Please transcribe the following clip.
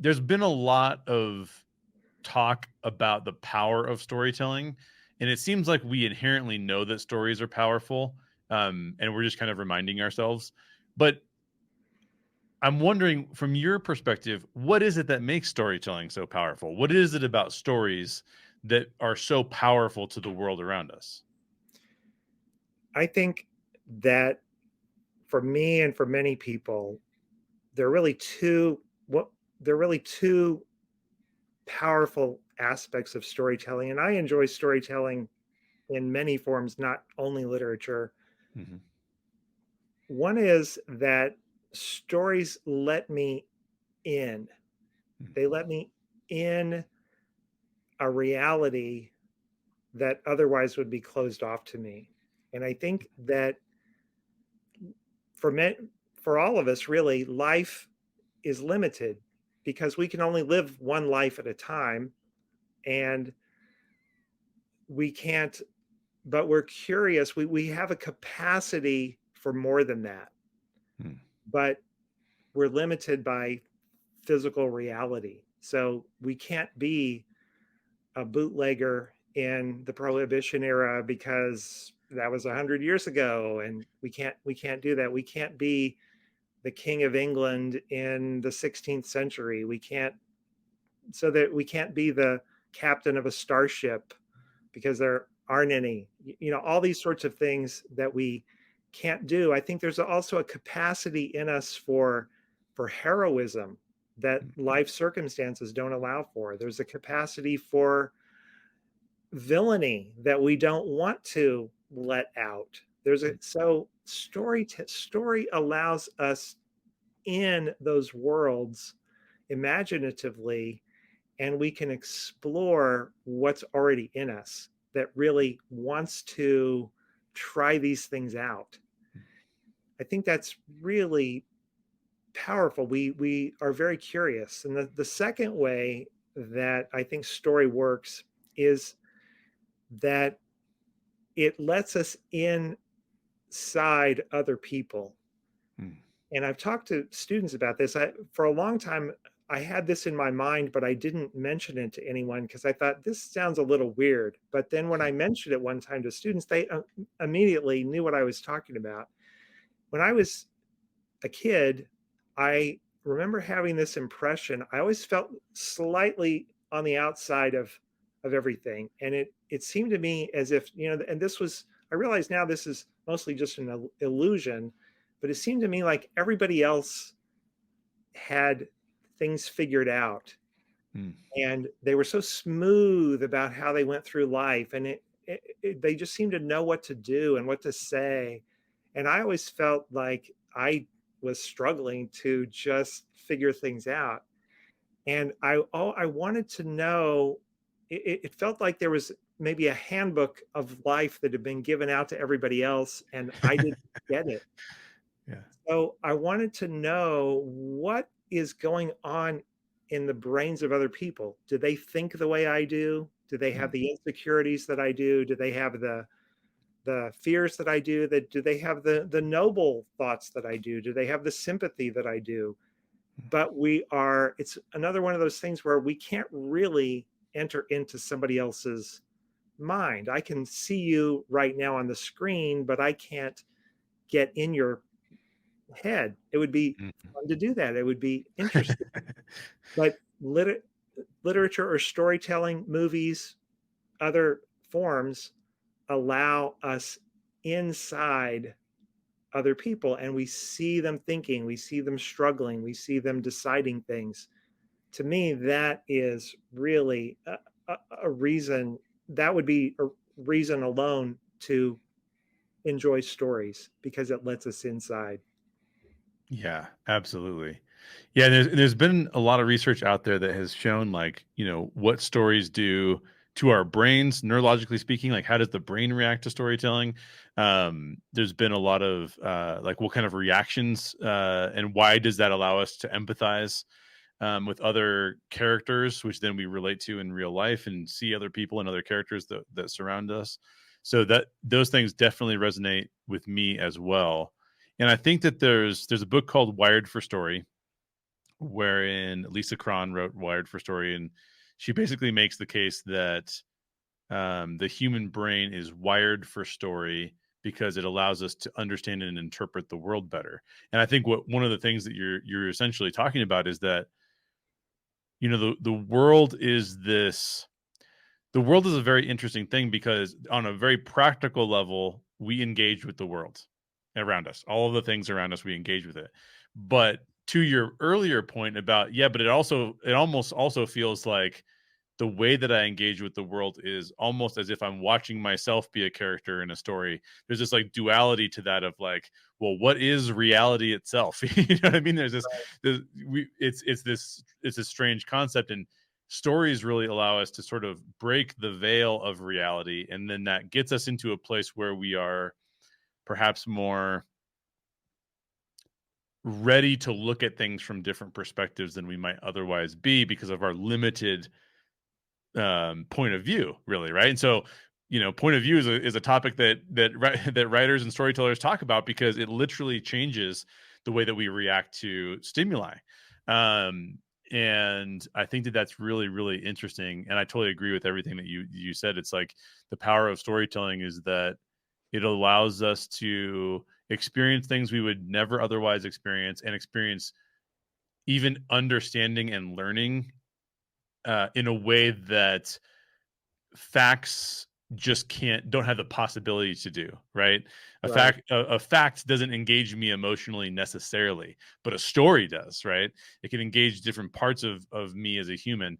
there's been a lot of talk about the power of storytelling, and it seems like we inherently know that stories are powerful, and we're just kind of reminding ourselves. But I'm wondering, from your perspective, what is it that makes storytelling so powerful? What is it about stories that are so powerful to the world around us? I think that for me and for many people, there are really two what there are really two powerful aspects of storytelling, and I enjoy storytelling in many forms, not only literature. Mhm. One is that stories let me in. Mm. They let me in a reality that otherwise would be closed off to me. And I think that for me, for all of us, really, life is limited because we can only live one life at a time, and we can't. But we're curious. We have a capacity for more than that, Mm. but we're limited by physical reality. So we can't be a bootlegger in the prohibition era because that was 100 years ago, and we can't do that. We can't be the king of England in the 16th century. We can't be the captain of a starship because there aren't any. All these sorts of things that we can't do. I think there's also a capacity in us for heroism that life circumstances don't allow for. There's a capacity for villainy that we don't want to let out. There's a so story allows us in those worlds imaginatively, and we can explore what's already in us that really wants to try these things out. I think that's really powerful. We are very curious. And the second way that I think story works is that it lets us inside other people. Mm. And I've talked to students about this. For a long time, I had this in my mind, but I didn't mention it to anyone because I thought this sounds a little weird. But then when I mentioned it one time to students, they immediately knew what I was talking about. When I was a kid, I remember having this impression. I always felt slightly on the outside of everything, and it seemed to me as if and this was. I realize now this is mostly just an illusion, but it seemed to me like everybody else had things figured out, Mm. and they were so smooth about how they went through life, and they just seemed to know what to do and what to say. And I always felt like I was struggling to just figure things out. And I wanted to know. It felt like there was maybe a handbook of life that had been given out to everybody else, and I didn't get it. Yeah. So I wanted to know what is going on in the brains of other people. Do they think the way I do? Do they have Mm. the insecurities that I do? Do they have the fears that I do? That do they have the noble thoughts that I do? Do they have the sympathy that I do? But it's another one of those things where we can't really enter into somebody else's mind. I can see you right now on the screen, but I can't get in your head. It would be Mm. fun to do that. It would be interesting. But literature or storytelling, movies, other forms allow us inside other people, and we see them thinking, we see them struggling, we see them deciding things. To me, that is really a reason. That would be a reason alone to enjoy stories because it lets us inside. Yeah, absolutely. Yeah, there's been a lot of research out there that has shown, like, what stories do to our brains, neurologically speaking. Like, how does the brain react to storytelling? There's been a lot of like, what kind of reactions, and why does that allow us to empathize with other characters, which then we relate to in real life and see other people and other characters that surround us. So that those things definitely resonate with me as well. And I think that there's a book called Wired for Story wherein Lisa Cron wrote Wired for Story, and she basically makes the case that the human brain is wired for story because it allows us to understand and interpret the world better. And I think what one of the things that you're essentially talking about is that, you know, the world is this the world is a very interesting thing because on a very practical level, we engage with the world around us. All of the things around us, we engage with it. But to your earlier point about, yeah, but it almost also feels like the way that I engage with the world is almost as if I'm watching myself be a character in a story. There's this like duality to that of like, well, what is reality itself? You know what I mean? It's a strange concept, and stories really allow us to sort of break the veil of reality, and then that gets us into a place where we are perhaps more ready to look at things from different perspectives than we might otherwise be because of our limited point of view, really, right? And so, you know, point of view is a topic that writers and storytellers talk about because it literally changes the way that we react to stimuli. um and I think that that's really, really interesting, and I totally agree with everything that you said. It's like the power of storytelling is that it allows us to experience things we would never otherwise experience, and experience even understanding and learning in a way that facts just don't have the possibility to do, right? Right. A fact doesn't engage me emotionally necessarily, but a story does, right? It can engage different parts of me as a human.